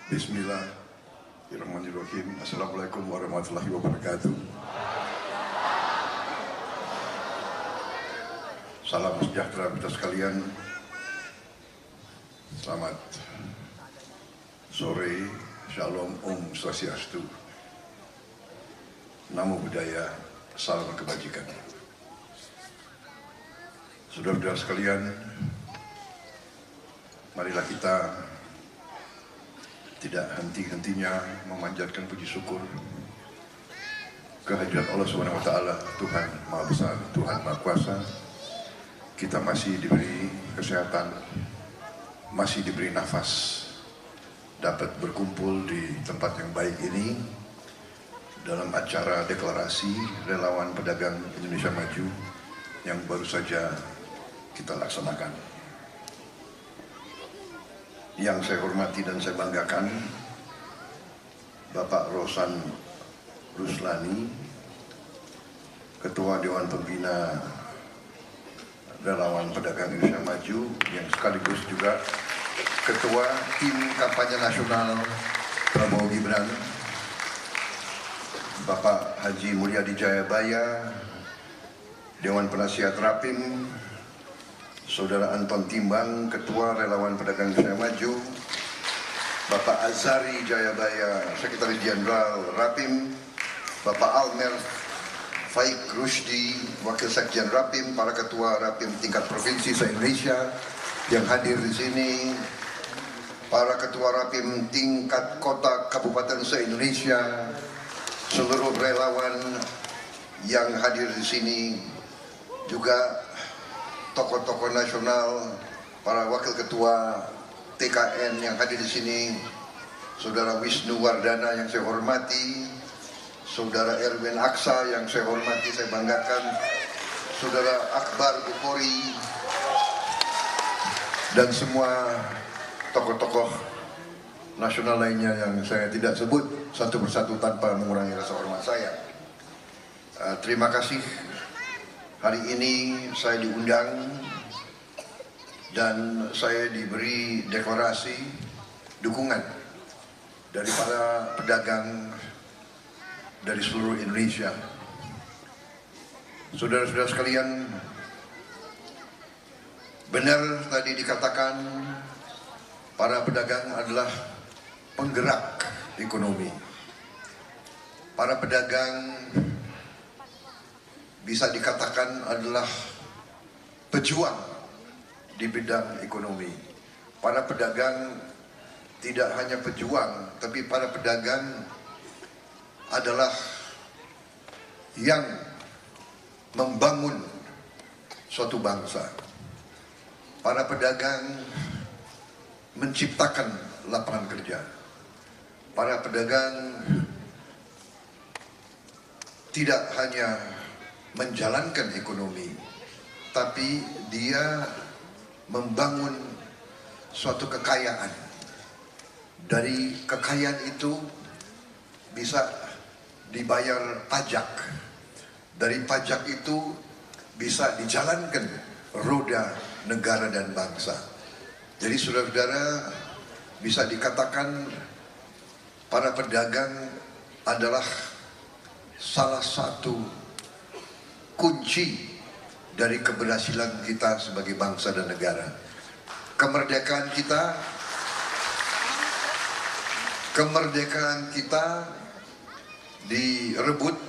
Bismillahirrahmanirrahim. Assalamualaikum warahmatullahi wabarakatuh. Salam sejahtera kita sekalian. Selamat sore, Shalom, Om Swastiastu. Namo Buddhaya, salam kebajikan. Saudara-saudara sekalian, marilah kita tidak henti-hentinya memanjatkan puji syukur kehadirat Allah Subhanahu wa taala, Tuhan Maha Besar, Tuhan Maha Kuasa. Kita masih diberi kesehatan, masih diberi nafas, dapat berkumpul di tempat yang baik ini dalam acara deklarasi relawan pedagang Indonesia Maju yang baru saja kita laksanakan. Yang saya hormati dan saya banggakan, Bapak Rosan Ruslani, Ketua Dewan Pembina Relawan Pedagang Indonesia Maju, yang sekaligus juga Ketua Tim Kampanye Nasional Prabowo Gibran, Bapak Haji Mulyadi Jayabaya, Dewan Penasihat Rapim, Saudara Anton Timbang, Ketua Relawan Pedagang Indonesia Maju, Bapak Azari Jayabaya, Sekretaris Jenderal Rapim, Bapak Almer Faik Rusdi, Wakil Sekjen Rapim, para Ketua Rapim tingkat Provinsi se-Indonesia yang hadir di sini, para Ketua Rapim tingkat Kota Kabupaten se-Indonesia, seluruh relawan yang hadir di sini, juga tokoh-tokoh nasional, para wakil ketua TKN yang hadir di sini, Saudara Wisnu Wardana yang saya hormati, Saudara Erwin Aksa yang saya hormati, saya banggakan, Saudara Akbar Bukhori, dan semua tokoh-tokoh nasional lainnya yang saya tidak sebut satu persatu tanpa mengurangi rasa hormat saya. Terima kasih. Hari ini saya diundang dan saya diberi deklarasi dukungan dari para pedagang dari seluruh Indonesia. Saudara-saudara sekalian, benar tadi dikatakan para pedagang adalah penggerak ekonomi. Para pedagang bisa dikatakan adalah pejuang di bidang ekonomi. Para pedagang tidak hanya pejuang, tapi para pedagang adalah yang membangun suatu bangsa. Para pedagang menciptakan lapangan kerja. Para pedagang tidak hanya menjalankan ekonomi, tapi dia membangun suatu kekayaan. Dari kekayaan itu bisa dibayar pajak. Dari pajak itu bisa dijalankan roda negara dan bangsa. Jadi saudara-saudara, bisa dikatakan para pedagang adalah salah satu kunci dari keberhasilan kita sebagai bangsa dan negara. Kemerdekaan kita direbut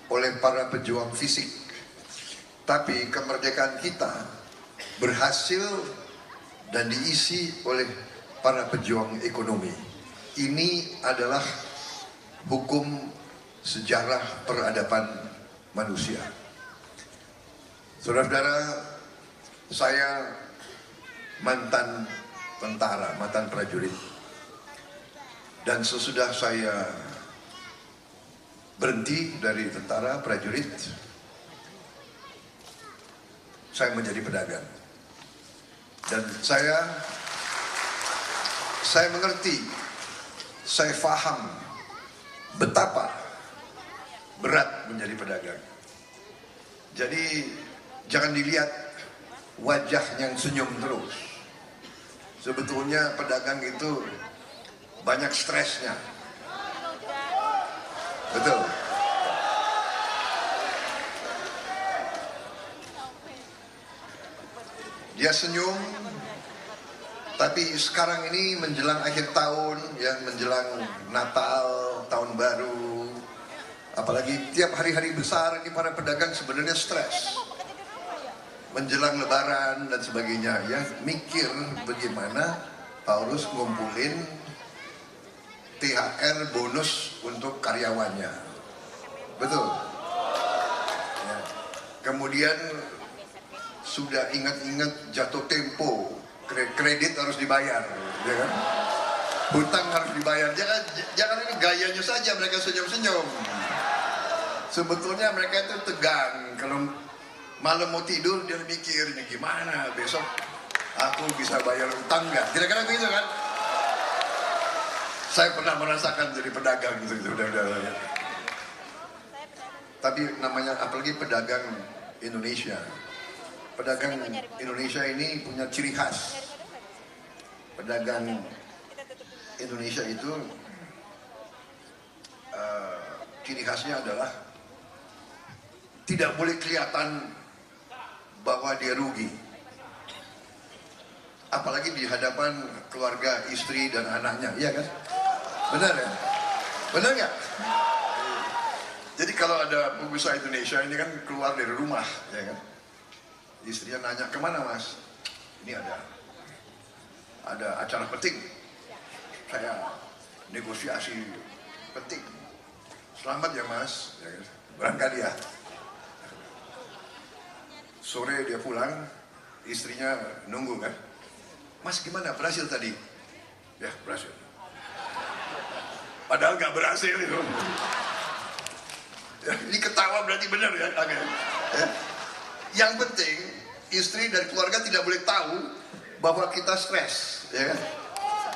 oleh para pejuang fisik, tapi kemerdekaan kita berhasil dan diisi oleh para pejuang ekonomi. Ini adalah hukum sejarah peradaban manusia. Saudara-saudara, saya mantan tentara, mantan prajurit. Dan sesudah saya berhenti dari tentara prajurit, saya menjadi pedagang. Dan saya mengerti, saya paham betapa berat menjadi pedagang. Jadi jangan dilihat wajah yang senyum terus. Sebetulnya pedagang itu banyak stresnya. Betul. Dia senyum, tapi sekarang ini menjelang akhir tahun, ya menjelang Natal, tahun baru, apalagi tiap hari-hari besar ini para pedagang sebenarnya stres. Menjelang Lebaran dan sebagainya, ya mikir bagaimana harus ngumpulin THR bonus untuk karyawannya. Betul. Ya. Kemudian sudah ingat-ingat jatuh tempo, kredit harus dibayar, ya kan? Hutang harus dibayar. Jangan ini gayanya saja mereka senyum-senyum. Sebetulnya mereka itu tegang. Kalau malam mau tidur dia mikir, ini gimana besok aku bisa bayar utang nggak? Kira-kira begitu kan? Saya pernah merasakan jadi pedagang gitu. Tapi namanya apalagi pedagang Indonesia. Pedagang Indonesia ini punya ciri khas. Pedagang Indonesia itu ciri khasnya adalah tidak boleh kelihatan bahwa dia rugi. Apalagi di hadapan keluarga, istri dan anaknya, iya kan? Benar ya? Benar nggak? Jadi kalau ada pengusaha Indonesia ini kan keluar dari rumah, ya kan? Istrinya nanya, kemana mas? Ini ada acara penting. Saya negosiasi penting. Selamat ya mas. Ya, berangkat ya. Sore dia pulang, istrinya nunggu kan. Mas gimana, berhasil tadi? Ya berhasil. Padahal nggak berhasil itu. Ya, ini ketawa berarti benar ya. Ya. Yang penting istri dan keluarga tidak boleh tahu bahwa kita stres, ya kan?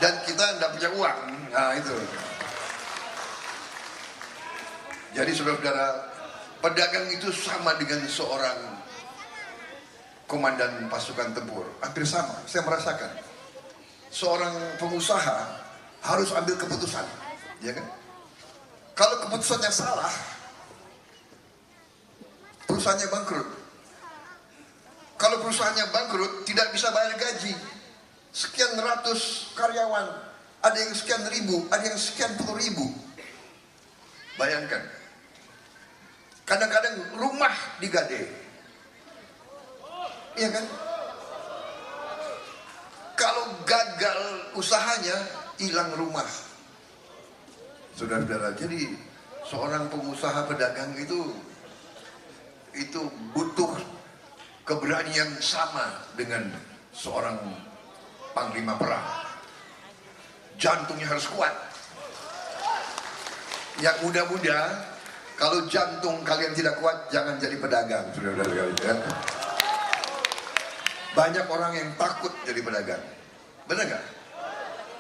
Dan kita tidak punya uang. Nah itu. Jadi saudara-saudara, pedagang itu sama dengan seorang komandan pasukan tempur, hampir sama. Saya merasakan seorang pengusaha harus ambil keputusan, ya kan? Kalau keputusannya salah, perusahaannya bangkrut. Kalau perusahaannya bangkrut, tidak bisa bayar gaji. Sekian ratus karyawan, ada yang sekian ribu, ada yang sekian puluh ribu. Bayangkan, kadang-kadang rumah digade. Iya kan? Kalau gagal usahanya, hilang rumah. Saudara-saudara, jadi seorang pengusaha pedagang itu butuh keberanian sama dengan seorang panglima perang. Jantungnya harus kuat. Yang muda-muda, kalau jantung kalian tidak kuat, jangan jadi pedagang, saudara-saudara. Ya. Banyak orang yang takut jadi pedagang, benar nggak?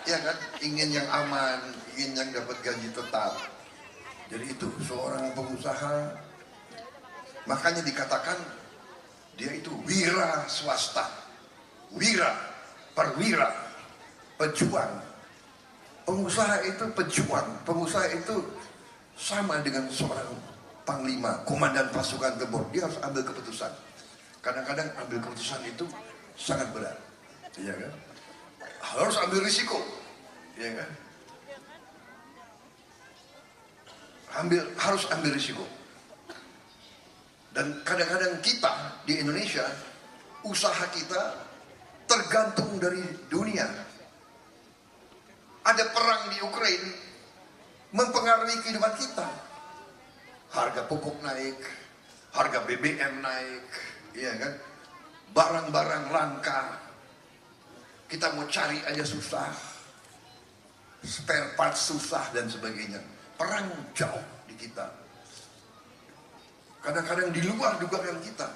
Ya kan, ingin yang aman, ingin yang dapat gaji tetap. Jadi itu seorang pengusaha, makanya dikatakan dia itu wira swasta, perwira, pejuang. Pengusaha itu pejuang, pengusaha itu sama dengan seorang panglima, komandan pasukan tempur. Dia harus ambil keputusan. Kadang-kadang ambil keputusan itu sangat berat, ya kan? Harus ambil risiko, ya kan? Harus ambil risiko. Dan kadang-kadang kita di Indonesia, usaha kita tergantung dari dunia. Ada perang di Ukraina mempengaruhi kehidupan kita. Harga pupuk naik, harga BBM naik, iya kan? Barang-barang langka. Kita mau cari aja susah. Spare part susah dan sebagainya. Perang jauh di kita. Kadang-kadang di luar dugaan kita.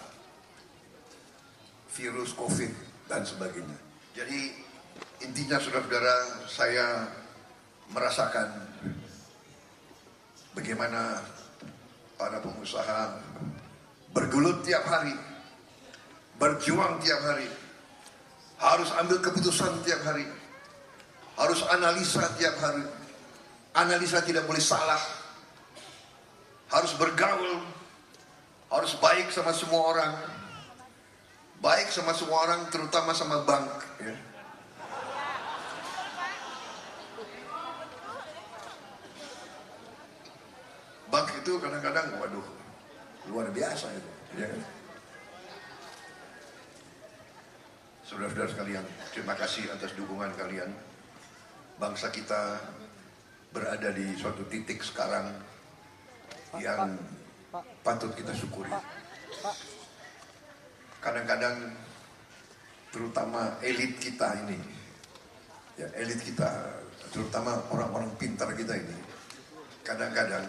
Virus COVID dan sebagainya. Jadi intinya saudara-saudara, saya merasakan bagaimana para pengusaha bergelut tiap hari, berjuang tiap hari, harus ambil keputusan tiap hari, harus analisa tiap hari. Analisa tidak boleh salah, harus bergaul, harus baik sama semua orang, baik sama semua orang, terutama sama bank. Ya. Bank itu kadang-kadang, waduh, luar biasa itu. Ya. Saudara-saudara sekalian, terima kasih atas dukungan kalian. Bangsa kita berada di suatu titik sekarang yang patut kita syukuri. Kadang-kadang terutama elit kita ini, ya elit kita, terutama orang-orang pintar kita ini, kadang-kadang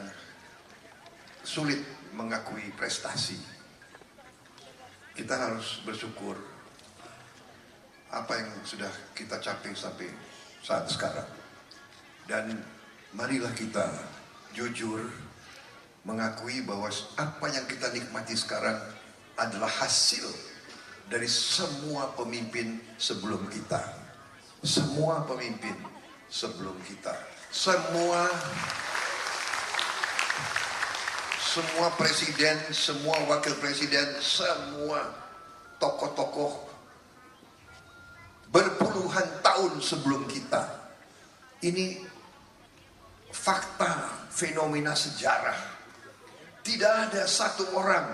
sulit mengakui prestasi. Kita harus bersyukur apa yang sudah kita capai sampai saat sekarang. Dan marilah kita jujur mengakui bahwa apa yang kita nikmati sekarang adalah hasil dari semua pemimpin sebelum kita. Semua pemimpin sebelum kita. Semua presiden, semua wakil presiden, semua tokoh-tokoh berpuluhan tahun sebelum kita. Ini fakta, fenomena sejarah. Tidak ada satu orang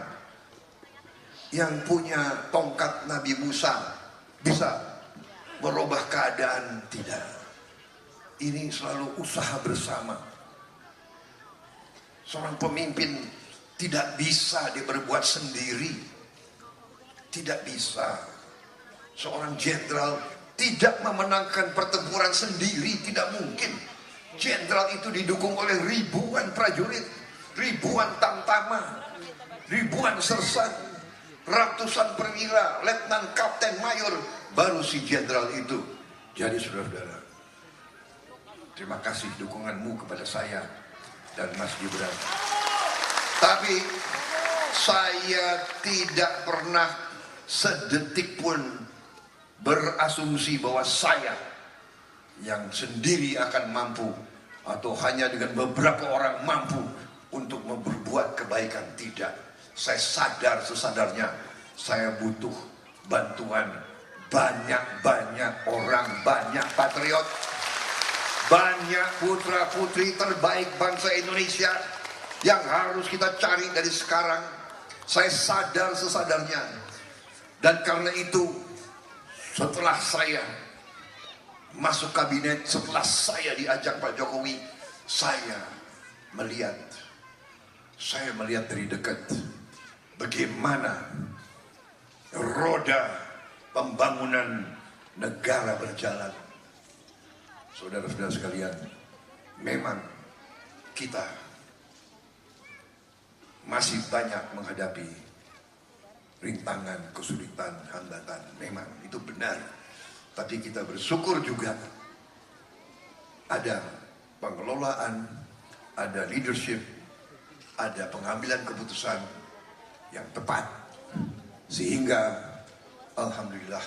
yang punya tongkat Nabi Musa bisa merubah keadaan, tidak. Ini selalu usaha bersama. Seorang pemimpin tidak bisa dia berbuat sendiri. Tidak bisa. Seorang jenderal tidak memenangkan pertempuran sendiri, tidak mungkin. Jenderal itu didukung oleh ribuan prajurit, ribuan tamtama, ribuan sersan, ratusan perwira, letnan, kapten, mayor, baru si jenderal itu. Jadi saudara-saudara, terima kasih dukunganmu kepada saya dan Mas Gibran. Tapi saya tidak pernah sedetik pun berasumsi bahwa saya yang sendiri akan mampu atau hanya dengan beberapa orang mampu untuk berbuat kebaikan. Tidak. Saya sadar sesadarnya saya butuh bantuan banyak-banyak orang, banyak patriot, banyak putra-putri terbaik bangsa Indonesia yang harus kita cari dari sekarang. Saya sadar sesadarnya. Dan karena itu, setelah saya masuk kabinet, setelah saya diajak Pak Jokowi, saya melihat dari dekat bagaimana roda pembangunan negara berjalan. Saudara-saudara sekalian, memang kita masih banyak menghadapi rintangan, kesulitan, hambatan. Memang itu benar. Tapi kita bersyukur juga ada pengelolaan, ada leadership, ada pengambilan keputusan yang tepat. Sehingga alhamdulillah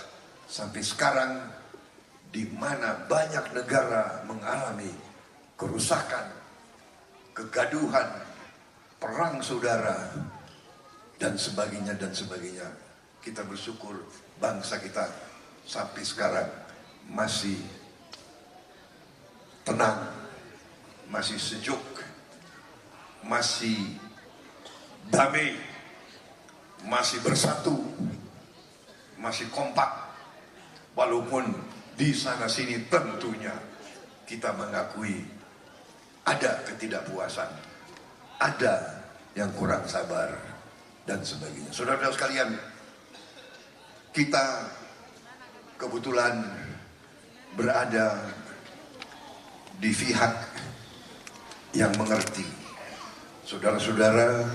sampai sekarang di mana banyak negara mengalami kerusakan, kegaduhan, perang saudara, dan sebagainya, kita bersyukur bangsa kita sampai sekarang masih tenang, masih sejuk, masih damai, masih bersatu, masih kompak. Walaupun di sana sini tentunya kita mengakui ada ketidakpuasan, ada yang kurang sabar dan sebagainya. Saudara-saudara sekalian, kita kebetulan berada di pihak yang mengerti. Saudara-saudara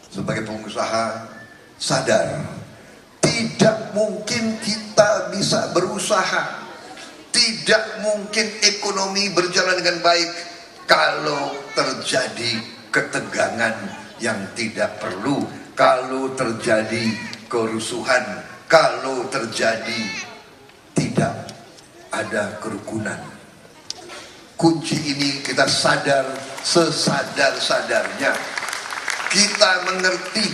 sebagai pengusaha sadar tidak mungkin kita bisa berusaha, tidak mungkin ekonomi berjalan dengan baik kalau terjadi ketegangan yang tidak perlu, kalau terjadi kerusuhan, kalau terjadi tidak ada kerukunan. kunci ini kita sadar sesadar-sadarnya. Kita mengerti,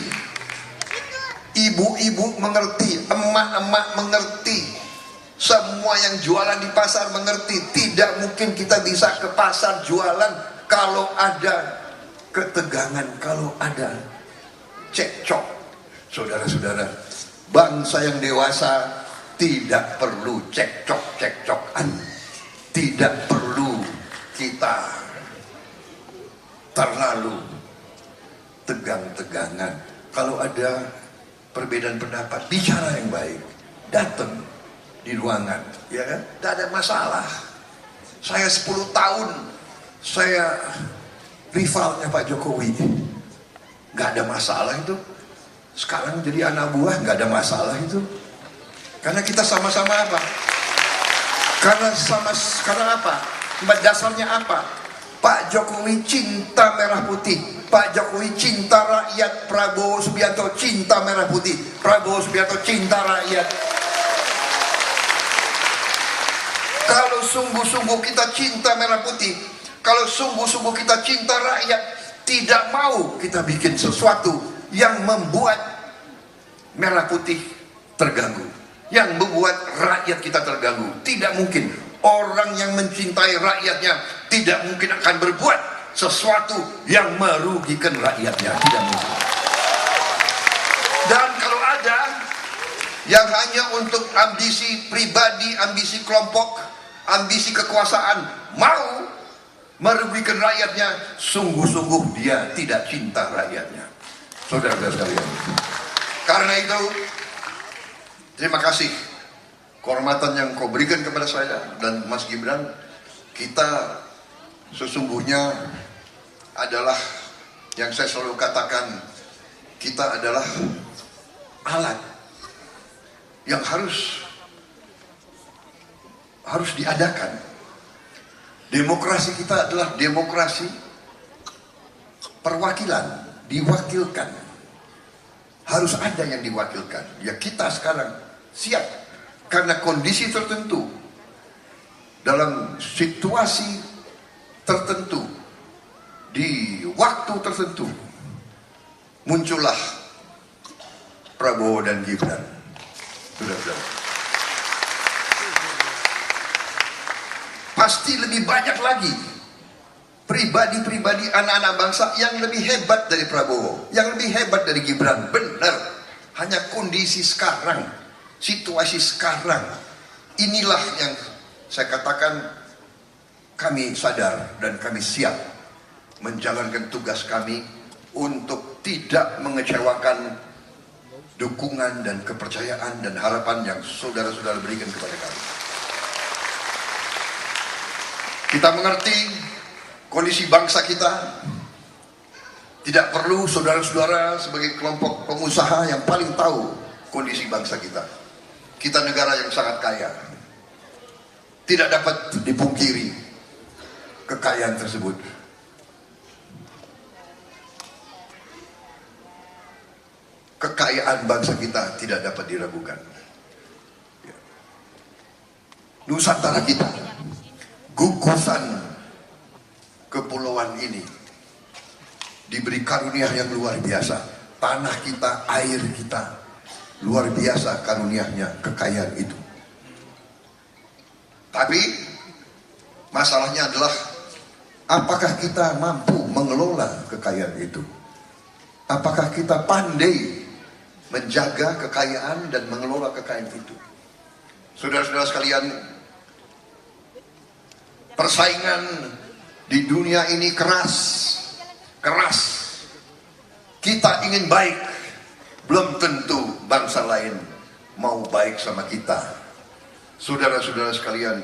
ibu-ibu mengerti, emak-emak mengerti, semua yang jualan di pasar mengerti. Tidak mungkin kita bisa ke pasar jualan kalau ada ketegangan, kalau ada cekcok. Saudara-saudara, bangsa yang dewasa tidak perlu cekcok-cekcokan, tidak perlu kita terlalu tegang-tegangan. Kalau ada perbedaan pendapat, bicara yang baik, datang di ruangan, ya kan? Tidak ada masalah. Saya 10 tahun saya rivalnya Pak Jokowi, nggak ada masalah itu. Sekarang jadi anak buah, nggak ada masalah itu. Karena kita sama-sama apa? Karena apa? Dasarnya apa? Pak Jokowi cinta merah putih. Pak Jokowi cinta rakyat. Prabowo Subianto cinta merah putih. Prabowo Subianto cinta rakyat. Kalau sungguh-sungguh kita cinta merah putih, kalau sungguh-sungguh kita cinta rakyat, tidak mau kita bikin sesuatu yang membuat merah putih terganggu, yang membuat rakyat kita terganggu. Tidak mungkin. Orang yang mencintai rakyatnya tidak mungkin akan berbuat sesuatu yang merugikan rakyatnya. Tidak mungkin. Dan kalau ada yang hanya untuk ambisi pribadi, ambisi kelompok, ambisi kekuasaan, mau merugikan rakyatnya, sungguh-sungguh dia tidak cinta rakyatnya. Saudara-saudara sekalian, karena itu terima kasih kehormatan yang kau berikan kepada saya dan Mas Gibran. Kita sesungguhnya adalah, yang saya selalu katakan, kita adalah alat yang harus diadakan. Demokrasi kita adalah demokrasi perwakilan, diwakilkan. Harus ada yang diwakilkan. Ya, kita sekarang siap karena kondisi tertentu, dalam situasi tertentu, di waktu tertentu, muncullah Prabowo dan Gibran. Sudah. Pasti lebih banyak lagi pribadi-pribadi anak-anak bangsa yang lebih hebat dari Prabowo, yang lebih hebat dari Gibran. Benar. Hanya kondisi sekarang, situasi sekarang, inilah yang saya katakan kami sadar dan kami siap menjalankan tugas kami untuk tidak mengecewakan dukungan dan kepercayaan dan harapan yang saudara-saudara berikan kepada kami. Kita mengerti kondisi bangsa kita. Tidak perlu saudara-saudara sebagai kelompok pengusaha yang paling tahu kondisi bangsa kita. Kita negara yang sangat kaya. Tidak dapat dipungkiri kekayaan tersebut. Kekayaan bangsa kita tidak dapat diragukan. Nusantara kita, gugusan kepulauan ini, diberi karunia yang luar biasa. Tanah kita, air kita, luar biasa karunianya, kekayaan itu. Tapi masalahnya adalah, apakah kita mampu mengelola kekayaan itu? Apakah kita pandai menjaga kekayaan dan mengelola kekayaan itu? Saudara-saudara sekalian, persaingan di dunia ini keras. Kita ingin baik, belum tentu bangsa lain mau baik sama kita. Saudara-saudara sekalian,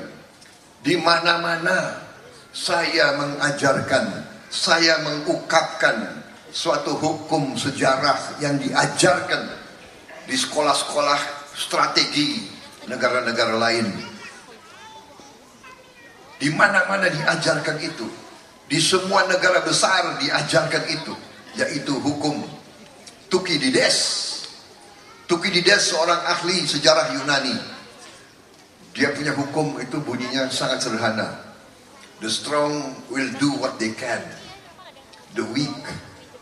di mana-mana saya mengajarkan, saya mengungkapkan suatu hukum sejarah yang diajarkan di sekolah-sekolah strategi negara-negara lain. Di mana-mana diajarkan itu. Di semua negara besar diajarkan itu, yaitu hukum Thukydides. Thukydides seorang ahli sejarah Yunani. Dia punya hukum itu bunyinya sangat sederhana. The strong will do what they can. The weak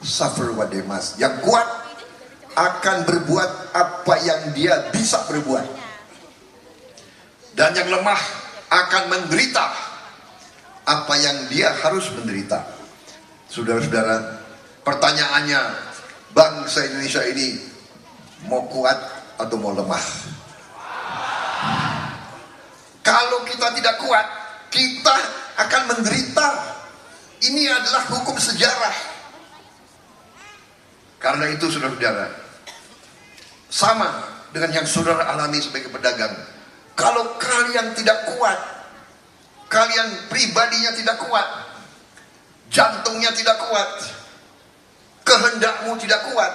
suffer what they must. Yang kuat akan berbuat apa yang dia bisa berbuat. Dan yang lemah akan menderita apa yang dia harus menderita. Saudara-saudara, pertanyaannya, bangsa Indonesia ini mau kuat atau mau lemah? Kalau kita tidak kuat, kita akan menderita. Ini adalah hukum sejarah. Karena itu saudara-saudara, sama dengan yang saudara alami sebagai pedagang. Kalau kalian tidak kuat, kalian pribadinya tidak kuat, jantungnya tidak kuat, kehendakmu tidak kuat,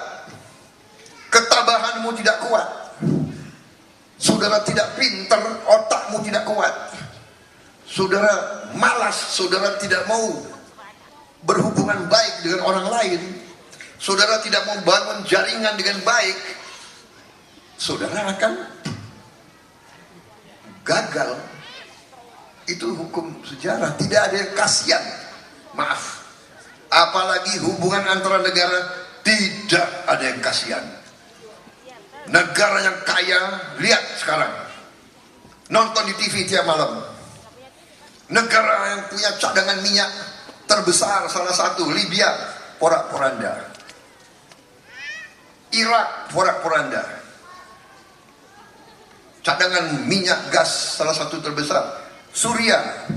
ketabahanmu tidak kuat, saudara tidak pintar, otakmu tidak kuat, saudara malas, saudara tidak mau berhubungan baik dengan orang lain, saudara tidak mau bangun jaringan dengan baik, saudara akan gagal. Itu hukum sejarah. Tidak ada yang kasihan, maaf, apalagi hubungan antara negara, tidak ada yang kasihan. Negara yang kaya, lihat sekarang, nonton di TV tiap malam. Negara yang punya cadangan minyak terbesar, salah satu Libya, porak-poranda. Irak, porak-poranda. Cadangan minyak gas salah satu terbesar. Suriah,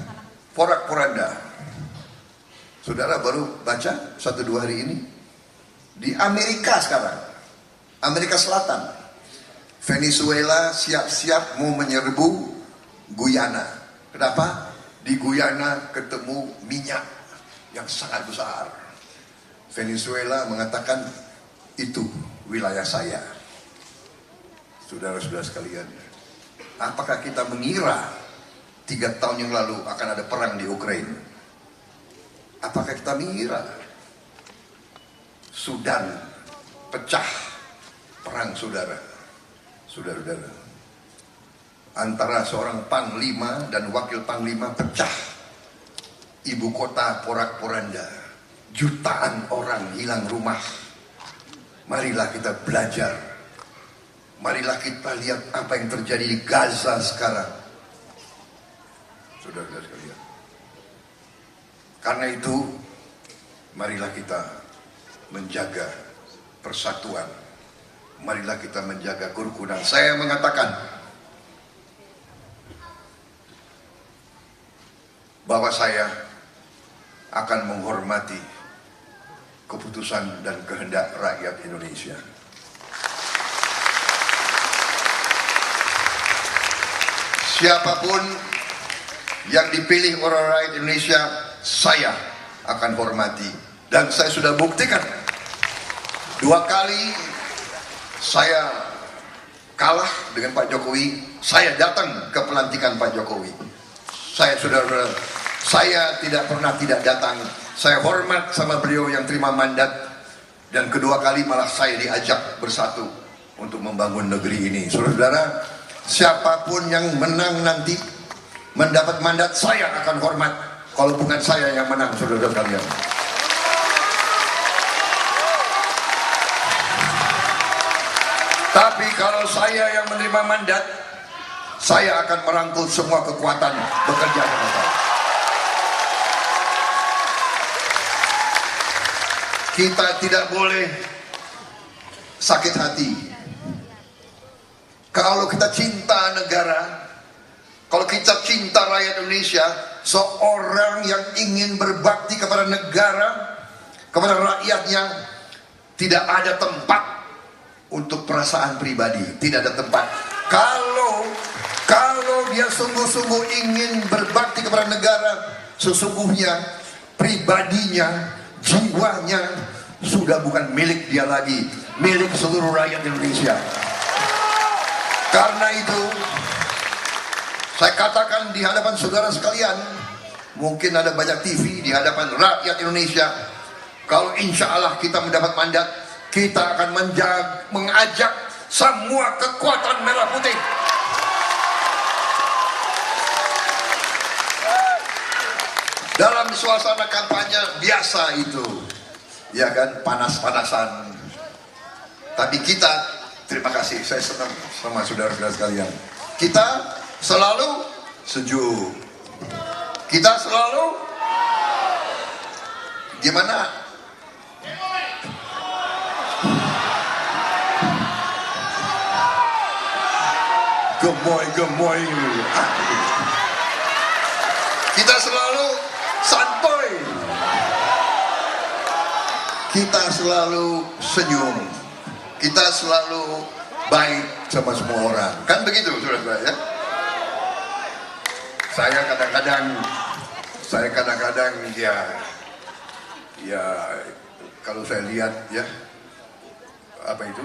porak-poranda. Saudara baru baca 1-2 hari ini di Amerika sekarang, Amerika Selatan, Venezuela siap-siap mau menyerbu Guyana. Kenapa? Di Guyana ketemu minyak yang sangat besar. Venezuela mengatakan itu wilayah saya. Saudara-saudara sekalian, apakah kita mengira 3 tahun yang lalu akan ada perang di Ukraina? Apakah kita mengira Sudan pecah perang, saudara? Saudara-saudara, antara seorang panglima dan wakil panglima pecah, ibu kota porak-poranda, jutaan orang hilang rumah. Marilah kita belajar, marilah kita lihat apa yang terjadi di Gaza sekarang, saudara-saudara sekalian. Karena itu, marilah kita menjaga persatuan, marilah kita menjaga kerukunan. Saya mengatakan bahwa saya akan menghormati keputusan dan kehendak rakyat Indonesia. Siapapun yang dipilih oleh rakyat Indonesia, saya akan hormati. Dan saya sudah buktikan 2 kali saya kalah dengan Pak Jokowi, saya datang ke pelantikan Pak Jokowi. Saya tidak pernah tidak datang. Saya hormat sama beliau yang terima mandat, dan kedua kali malah saya diajak bersatu untuk membangun negeri ini. Saudara-saudara, siapapun yang menang nanti mendapat mandat, saya akan hormat. Kalau bukan saya yang menang, saudara-saudara kalian. Tapi kalau saya yang menerima mandat, saya akan merangkul semua kekuatan bekerja sama saya. Kita tidak boleh sakit hati. Kalau kita cinta negara, kalau kita cinta rakyat Indonesia, seorang yang ingin berbakti kepada negara, kepada rakyatnya, tidak ada tempat untuk perasaan pribadi, tidak ada tempat. Kalau dia sungguh-sungguh ingin berbakti kepada negara, sesungguhnya pribadinya, jiwanya sudah bukan milik dia lagi, milik seluruh rakyat Indonesia. Karena itu, saya katakan di hadapan saudara sekalian, mungkin ada banyak TV, di hadapan rakyat Indonesia, kalau insya Allah kita mendapat mandat, kita akan mengajak semua kekuatan merah putih suasana kampanye biasa itu, ya kan, panas-panasan. Tapi kita, terima kasih, saya senang sama saudara-saudara sekalian. Kita selalu sejuk. Kita selalu gimana? Gemoy-gemoy. Kita selalu santai. Kita selalu senyum. Kita selalu baik sama semua orang. Kan begitu, saudara-saudara ya? Saya kadang-kadang ya kalau saya lihat ya, apa itu?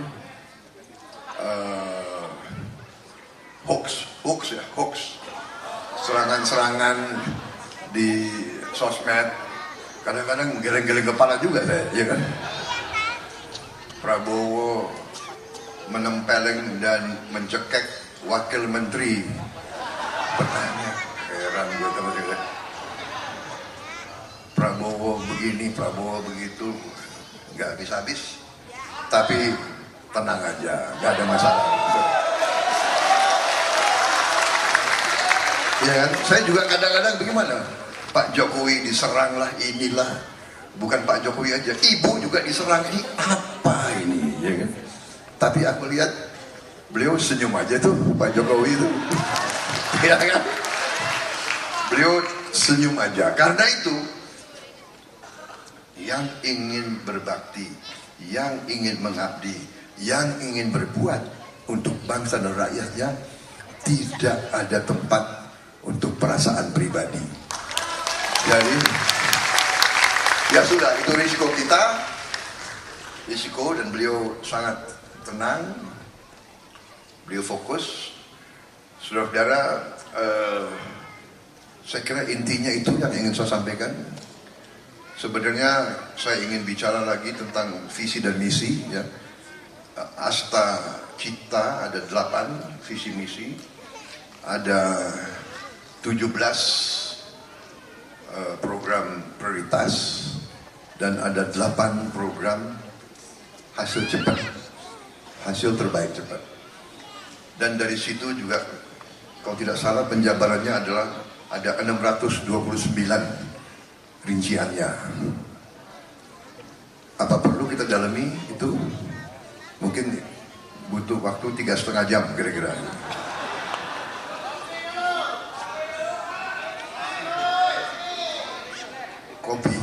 Hoax. Serangan-serangan di sosmed, kadang-kadang geleng-geleng kepala juga saya, ya kan? Prabowo menempeleng dan mencekek wakil menteri. Pertanyaan, heran gue teman-teman. Prabowo begini, Prabowo begitu, nggak habis-habis. Tapi tenang aja, nggak ada masalah. Ya kan? Saya juga kadang-kadang bagaimana? Pak Jokowi diserang lah, inilah. Bukan Pak Jokowi aja, ibu juga diserang. Ini apa ini? Ya kan? Tapi aku lihat beliau senyum aja tuh, Pak Jokowi itu. Ya kan? Beliau senyum aja. Karena itu, yang ingin berbakti, yang ingin mengabdi, yang ingin berbuat untuk bangsa dan rakyatnya, tidak ada tempat untuk perasaan pribadi. Jadi ya sudah, itu risiko kita, risiko, dan beliau sangat tenang, beliau fokus. Saudara-saudara, saya kira intinya itu yang ingin saya sampaikan. Sebenarnya saya ingin bicara lagi tentang visi dan misi ya. Asta Cipta ada 8 visi misi, ada 17 program prioritas, dan ada 8 program hasil cepat, hasil terbaik cepat. Dan dari situ juga, kalau tidak salah penjabarannya adalah ada 629 rinciannya. Apa perlu kita dalami itu? Mungkin butuh waktu 3,5 jam kira-kira. Kopi.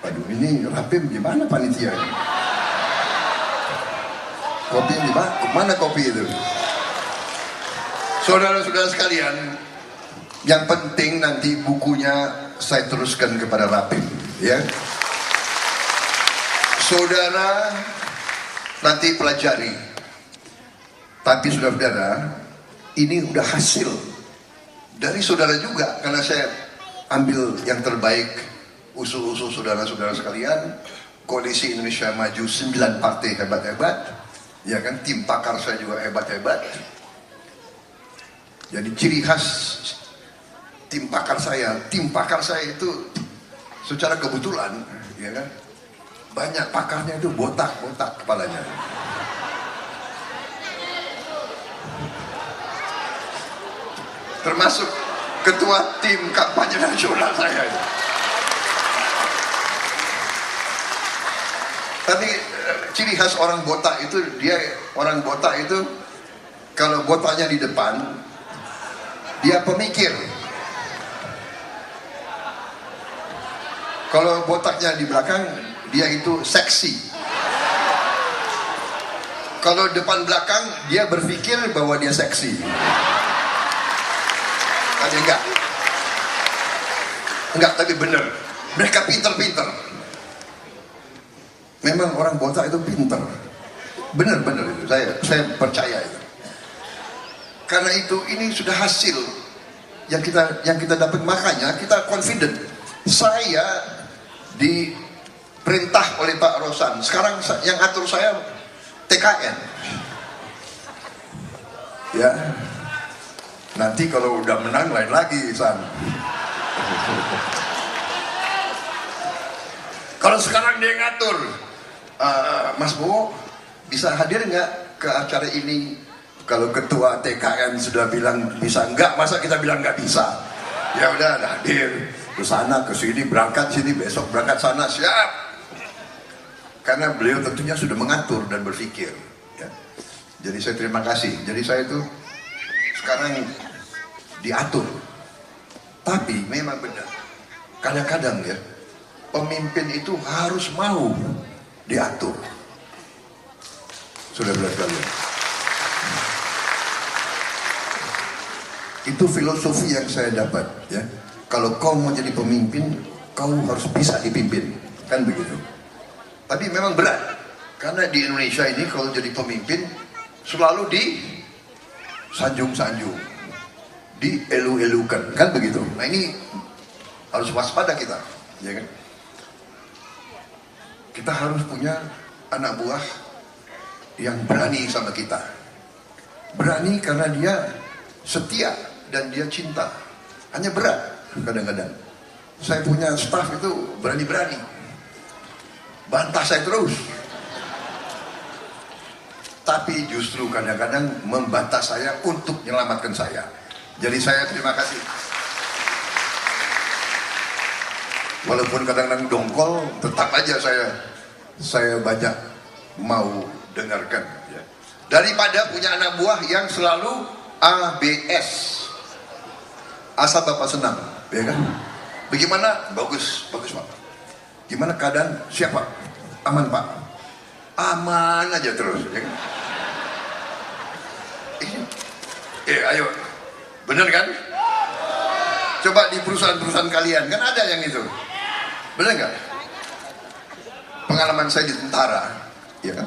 Waduh, ini Rapim gimana panitia ini? Kopi di mana kopi itu? Saudara-saudara sekalian, yang penting nanti bukunya saya teruskan kepada Rapim, ya. Saudara nanti pelajari. Tapi saudara-saudara, ini udah hasil dari saudara juga, karena saya ambil yang terbaik, usul-usul saudara-saudara sekalian. Koalisi Indonesia Maju 9 partai hebat-hebat, ya kan, tim pakar saya juga hebat-hebat. Jadi ciri khas tim pakar saya itu secara kebetulan, ya kan, banyak pakarnya itu botak-botak kepalanya. Termasuk ketua tim kampanye nasional saya itu. Tapi ciri khas orang botak itu, orang botak itu kalau botaknya di depan, dia pemikir. Kalau botaknya di belakang, dia itu seksi. Kalau depan belakang, dia berpikir bahwa dia seksi. Tapi enggak, tapi benar. Mereka pinter-pinter. Memang orang botak itu pinter. Benar-benar itu, saya percaya itu. Karena itu ini sudah hasil yang kita dapat, makanya kita confident. Saya diperintah oleh Pak Rosan. Sekarang yang atur saya TKN. Ya. Nanti kalau udah menang lain lagi, San. Kalau sekarang dia ngatur, Mas Bowo bisa hadir nggak ke acara ini? Kalau ketua TKN sudah bilang bisa, enggak, masa kita bilang nggak bisa? Ya udah hadir ke sana, ke sini, berangkat sini, besok berangkat sana, siap. Karena beliau tentunya sudah mengatur dan berpikir. Ya. Jadi saya terima kasih. Jadi saya itu sekarang diatur. Tapi memang benar. Kadang-kadang ya, pemimpin itu harus mau diatur. Sudah benar kalian. Itu filosofi yang saya dapat. Ya, kalau kau mau jadi pemimpin, kau harus bisa dipimpin, kan begitu. Tapi memang berat, karena di Indonesia ini kalau jadi pemimpin selalu disanjung-sanjung, dielu-elukan, kan begitu. Nah ini harus waspada kita, ya kan? Kita harus punya anak buah yang berani sama kita. Berani karena dia setia dan dia cinta. Hanya berat kadang-kadang. Saya punya staf itu berani-berani, bantah saya terus. Tapi justru kadang-kadang membantah saya untuk menyelamatkan saya. Jadi saya terima kasih. Walaupun kadang-kadang dongkol, tetap aja saya banyak mau dengarkan. Ya. Daripada punya anak buah yang selalu ABS, asal Bapak senang, ya kan? Bagaimana? Bagus, bagus Pak. Gimana keadaan? Siapa? Aman Pak. Aman aja terus, ya kan? Ayo, bener kan? Coba di perusahaan-perusahaan kalian, kan ada yang itu. Bener nggak? Pengalaman saya di tentara, ya kan?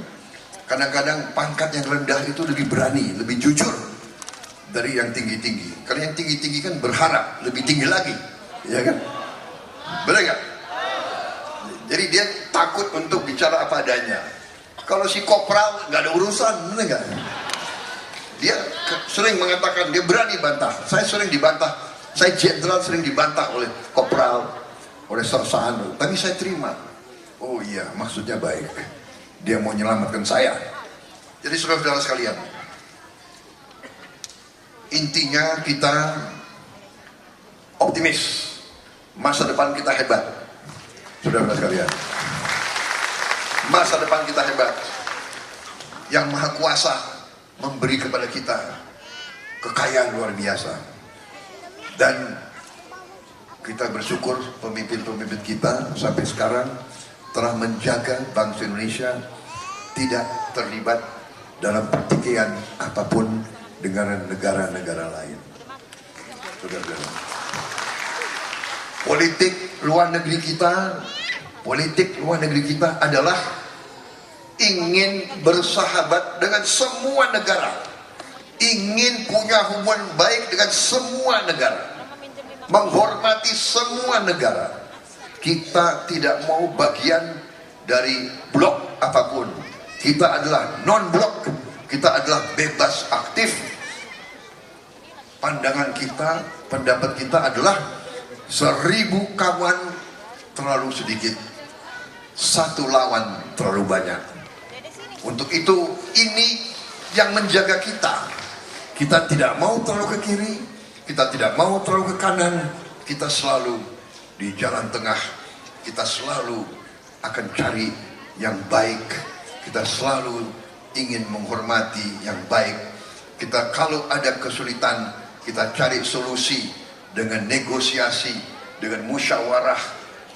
Kadang-kadang pangkat yang rendah itu lebih berani, lebih jujur dari yang tinggi-tinggi. Karena yang tinggi-tinggi kan berharap lebih tinggi lagi, ya kan? Bener nggak? Jadi dia takut untuk bicara apa adanya. Kalau si kopral nggak ada urusan, bener nggak? Dia sering mengatakan dia berani bantah. Saya sering dibantah. Saya jenderal sering dibantah oleh kopral, oleh sersaan. Tapi saya terima. Oh iya, maksudnya baik. Dia mau menyelamatkan saya. Jadi saudara-saudara sekalian, intinya kita optimis. Masa depan kita hebat. Saudara-saudara sekalian, masa depan kita hebat. Yang Maha Kuasa memberi kepada kita kekayaan luar biasa. Dan kita bersyukur pemimpin-pemimpin kita sampai sekarang telah menjaga bangsa Indonesia tidak terlibat dalam pertikaian apapun dengan negara-negara lain. Saudara-saudara, politik luar negeri kita adalah ingin bersahabat dengan semua negara, ingin punya hubungan baik dengan semua negara, menghormati semua negara. Kita tidak mau bagian dari blok apapun. Kita adalah non-blok, kita adalah bebas aktif. Pandangan kita, pendapat kita adalah 1000 kawan terlalu sedikit, 1 lawan terlalu banyak. Untuk itu ini yang menjaga kita. Kita tidak mau terlalu ke kiri, kita tidak mau terlalu ke kanan, kita selalu di jalan tengah. Kita selalu akan cari yang baik, kita selalu ingin menghormati yang baik. Kita kalau ada kesulitan, kita cari solusi dengan negosiasi, dengan musyawarah,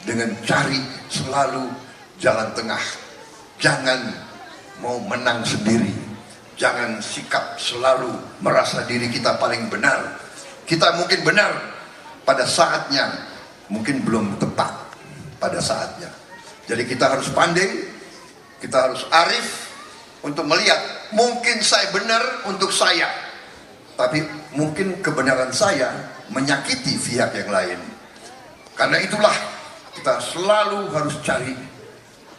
dengan cari selalu jalan tengah. Jangan mau menang sendiri, jangan sikap selalu merasa diri kita paling benar. Kita mungkin benar pada saatnya, mungkin belum tepat pada saatnya. Jadi kita harus pandai, kita harus arif untuk melihat, mungkin saya benar untuk saya, tapi mungkin kebenaran saya menyakiti pihak yang lain. Karena itulah kita selalu harus cari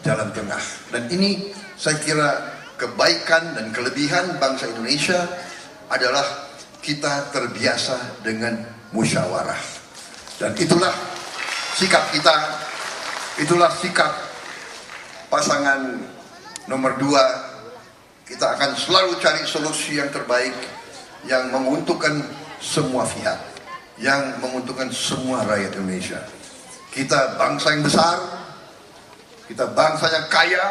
jalan tengah. Dan ini saya kira kebaikan dan kelebihan bangsa Indonesia adalah kita terbiasa dengan musyawarah. Dan itulah sikap kita, itulah sikap pasangan nomor 2. Kita akan selalu cari solusi yang terbaik, yang menguntungkan semua pihak, yang menguntungkan semua rakyat Indonesia. Kita bangsa yang besar, kita bangsa yang kaya,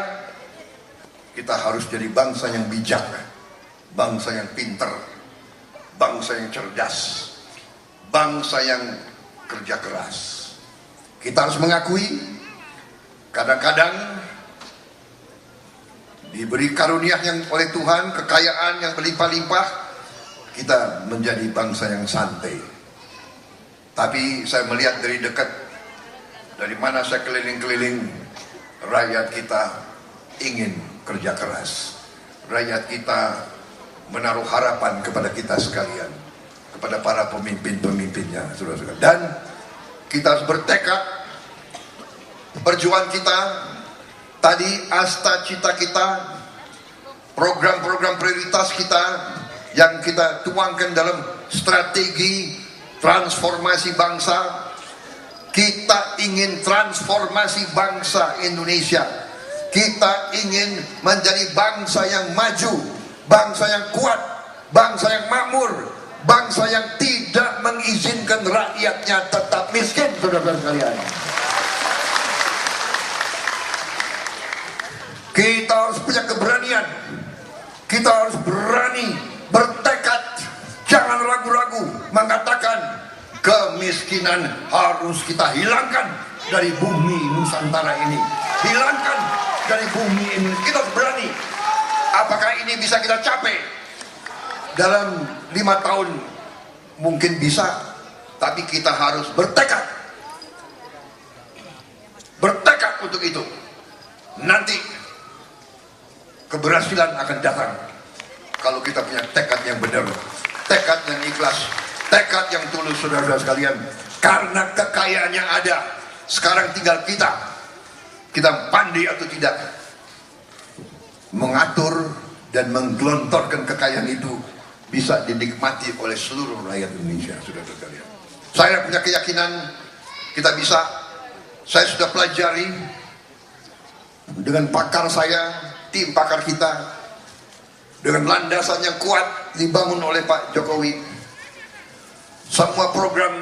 kita harus jadi bangsa yang bijak, bangsa yang pinter, bangsa yang cerdas, bangsa yang kerja keras. Kita harus mengakui kadang-kadang diberi karunia yang oleh Tuhan, kekayaan yang berlimpah-limpah, kita menjadi bangsa yang santai. Tapi saya melihat dari dekat, dari mana saya keliling-keliling, rakyat kita ingin kerja keras. Rakyat kita menaruh harapan kepada kita sekalian, kepada para pemimpin-pemimpinnya, saudara-saudara. Dan kita harus bertekad, perjuangan kita, tadi asta cita kita, program-program prioritas kita yang kita tuangkan dalam strategi transformasi bangsa. Kita ingin transformasi bangsa Indonesia. Kita ingin menjadi bangsa yang maju, bangsa yang kuat, bangsa yang makmur, bangsa yang tidak mengizinkan rakyatnya tetap miskin, saudara-saudara sekalian. Kita harus punya keberanian, kita harus berani, bertekad, jangan ragu-ragu mengatakan kemiskinan harus kita hilangkan dari bumi Nusantara ini. Hilangkan dari bumi ini. Kita harus berani. Apakah ini bisa kita capai dalam 5 tahun? Mungkin bisa, tapi kita harus bertekad. Bertekad untuk itu. Nanti keberhasilan akan datang kalau kita punya tekad yang benar, tekad yang ikhlas, tekad yang tulus, saudara-saudara sekalian. Karena kekayaan yang ada sekarang tinggal kita pandai atau tidak mengatur dan menggelontorkan kekayaan itu bisa dinikmati oleh seluruh rakyat Indonesia, saudara-saudara sekalian. Saya punya keyakinan kita bisa. Saya sudah pelajari dengan pakar saya, tim pakar kita, dengan landasan yang kuat dibangun oleh Pak Jokowi. Semua program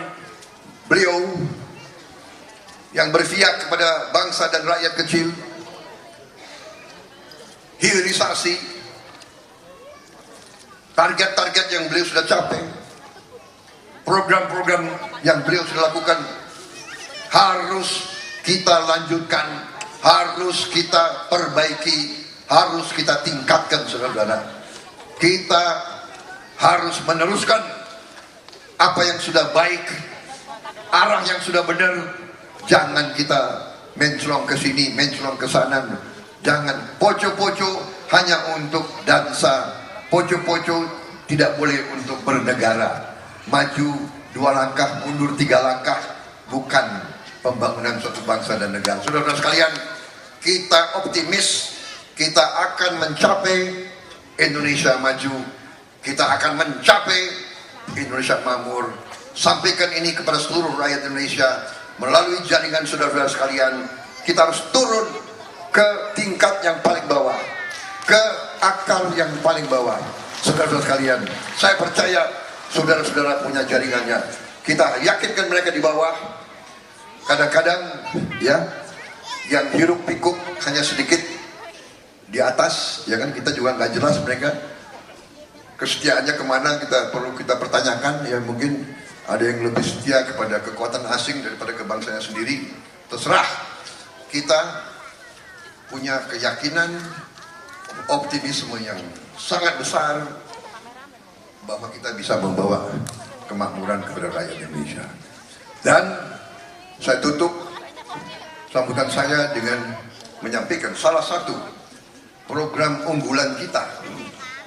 beliau yang berpihak kepada bangsa dan rakyat kecil, hilirisasi, target-target yang beliau sudah capai, program-program yang beliau sudah lakukan harus kita lanjutkan, harus kita perbaiki, harus kita tingkatkan, saudara-saudara. Kita harus meneruskan apa yang sudah baik, arah yang sudah benar. Jangan kita mencelong ke sini, mencelong ke sana. Jangan poco-poco hanya untuk dansa, poco-poco tidak boleh untuk bernegara. Maju 2 langkah, mundur 3 langkah, bukan pembangunan suatu bangsa dan negara. Saudara-saudara sekalian, kita optimis, kita akan mencapai Indonesia maju, kita akan mencapai Indonesia makmur. Sampaikan ini kepada seluruh rakyat Indonesia melalui jaringan saudara-saudara sekalian. Kita harus turun ke tingkat yang paling bawah, ke akar yang paling bawah. Saudara-saudara sekalian, saya percaya saudara-saudara punya jaringannya. Kita yakinkan mereka di bawah. Kadang-kadang ya, yang hiruk pikuk hanya sedikit di atas, ya kan, kita juga nggak jelas mereka kesetiaannya kemana. Kita perlu kita pertanyakan. Ya mungkin ada yang lebih setia kepada kekuatan asing daripada kebangsanya sendiri. Terserah. Kita punya keyakinan, optimisme yang sangat besar bahwa kita bisa membawa kemakmuran kepada rakyat Indonesia. Dan saya tutup sambutan saya dengan menyampaikan salah satu program unggulan kita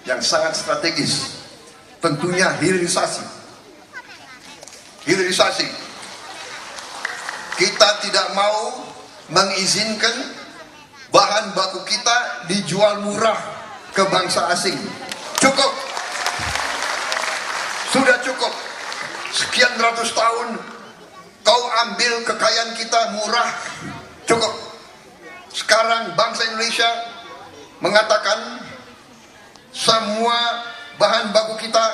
yang sangat strategis, tentunya hilirisasi. Hilirisasi. Kita tidak mau mengizinkan bahan baku kita dijual murah ke bangsa asing. Cukup. Sudah cukup. Sekian ratus tahun ambil kekayaan kita murah, cukup. Sekarang bangsa Indonesia mengatakan semua bahan baku kita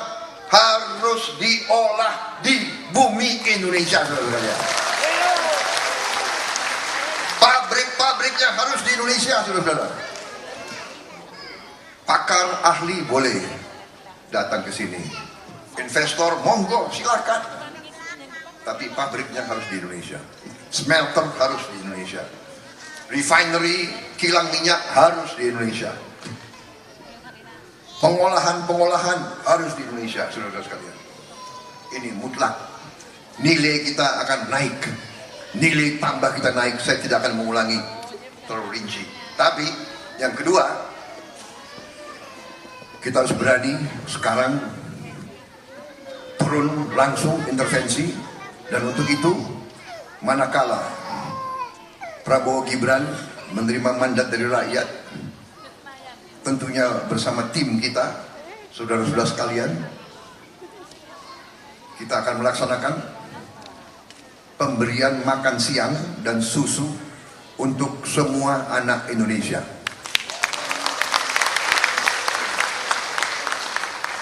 harus diolah di bumi Indonesia, saudara-saudara. Pabrik-pabriknya harus di Indonesia, saudara-saudara. Pakar ahli boleh datang ke sini, investor monggo silakan, tapi pabriknya harus di Indonesia, smelter harus di Indonesia, refinery kilang minyak harus di Indonesia, pengolahan harus di Indonesia, saudara-saudara sekalian. Ini mutlak. Nilai kita akan naik, nilai tambah kita naik. Saya tidak akan mengulangi terlalu rinci. Tapi yang kedua, kita harus berani sekarang turun langsung intervensi. Dan untuk itu, manakala Prabowo Gibran menerima mandat dari rakyat, tentunya bersama tim kita, saudara-saudara sekalian, kita akan melaksanakan pemberian makan siang dan susu untuk semua anak Indonesia,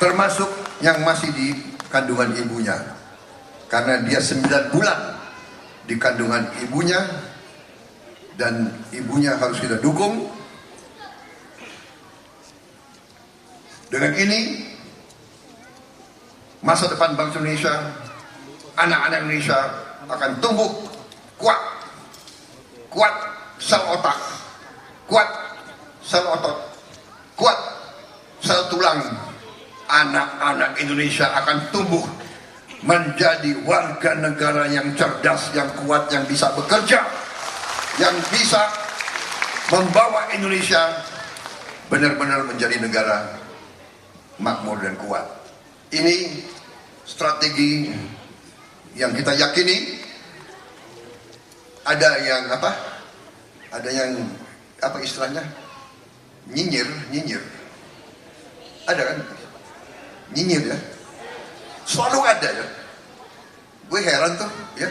termasuk yang masih di kandungan ibunya, karena dia 9 bulan di kandungan ibunya dan ibunya harus kita dukung. Dengan ini masa depan bangsa Indonesia, anak-anak Indonesia akan tumbuh kuat, kuat sel otak, kuat sel otot, kuat sel tulang. Anak-anak Indonesia akan tumbuh menjadi warga negara yang cerdas, yang kuat, yang bisa bekerja, yang bisa membawa Indonesia benar-benar menjadi negara makmur dan kuat. Ini strategi yang kita yakini. Ada yang apa? Ada yang apa istilahnya? Nyinyir. Ada kan? Nyinyir ya. Selalu ada ya. Gue heran tuh ya.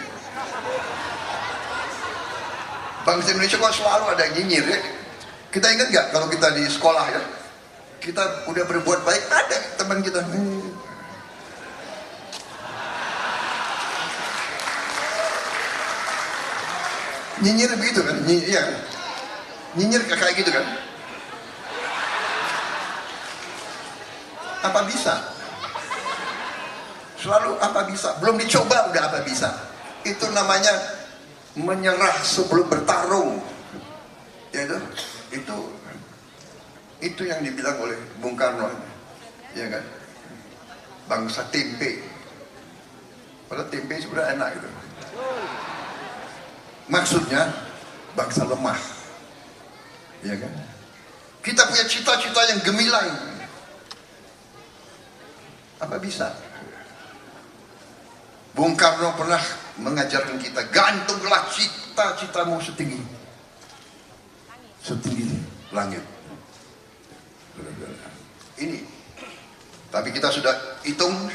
Bangsa Indonesia kok selalu ada nyinyir ya. Kita ingat gak kalau kita di sekolah ya, kita udah berbuat baik, ada teman kita nyinyir begitu kan. Iya, nyinyir kayak gitu kan. Apa bisa? Selalu apa bisa? Belum dicoba udah apa bisa? Itu namanya menyerah sebelum bertarung. Ya itu yang dibilang oleh Bung Karno, ya kan? Bangsa tempe. Padahal tempe sebenarnya enak gitu. Maksudnya bangsa lemah, ya kan? Kita punya cita-cita yang gemilang. Apa bisa? Bung Karno pernah mengajarkan kita, gantunglah cita-citamu setinggi langit. Ini. Tapi kita sudah hitung,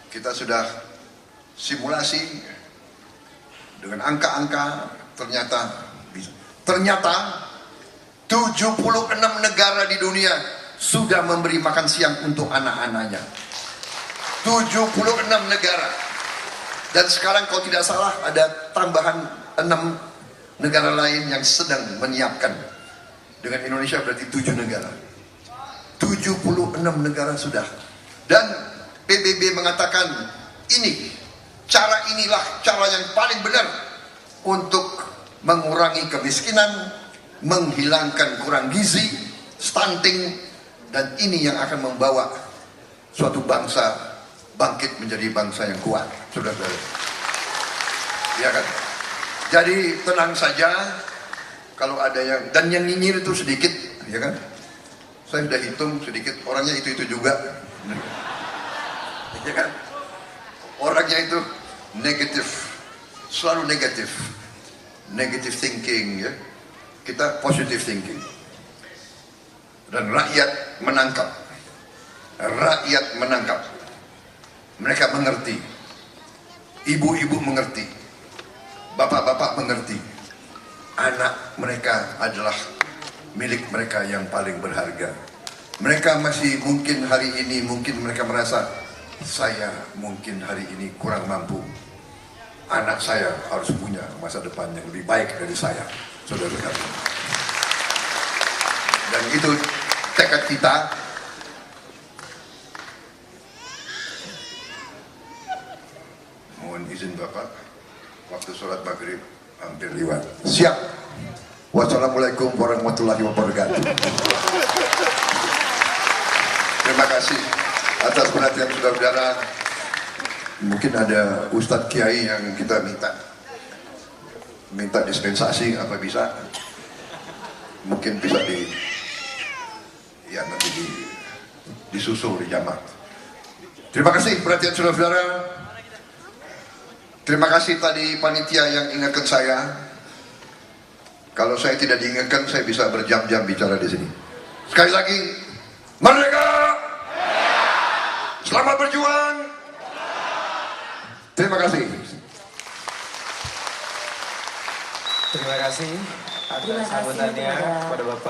kita sudah simulasi dengan angka-angka, ternyata 76 negara di dunia sudah memberi makan siang untuk anak-anaknya. 76 negara. Dan sekarang kalau tidak salah ada tambahan 6 negara lain yang sedang menyiapkan. Dengan Indonesia berarti 7 negara. 76 negara sudah. Dan PBB mengatakan inilah cara yang paling benar untuk mengurangi kemiskinan, menghilangkan kurang gizi, stunting, dan ini yang akan membawa suatu bangsa bangkit menjadi bangsa yang kuat, saudara-saudara. Ya kan? Jadi tenang saja, kalau ada yang nyinyir itu sedikit, ya kan? Saya sudah hitung sedikit, orangnya itu juga, ya kan? Orangnya itu negatif, selalu negative thinking, ya. Kita positive thinking. Dan rakyat menangkap. Mereka mengerti. Ibu-ibu mengerti. bapak-bapak mengerti, anak mereka adalah milik mereka yang paling berharga. Mereka masih mungkin hari ini, mungkin mereka merasa, saya mungkin hari ini kurang mampu. Anak saya harus punya masa depan yang lebih baik dari saya, saudara-saudara. Dan itu tekad kita. Mohon izin Bapak, waktu sholat maghrib hampir lewat. Siap. Wassalamualaikum warahmatullahi wabarakatuh. Terima kasih atas perhatian saudara-saudara. Mungkin ada Ustadz Kiai yang kita minta dispensasi apa bisa. Mungkin bisa nanti disusul di jamaah. Terima kasih perhatian saudara-saudara. Terima kasih tadi panitia yang ingatkan saya. Kalau saya tidak diingatkan, saya bisa berjam-jam bicara di sini. Sekali lagi, merdeka! Selamat berjuang! Terima kasih. Terima kasih atas sambutannya kepada Bapak.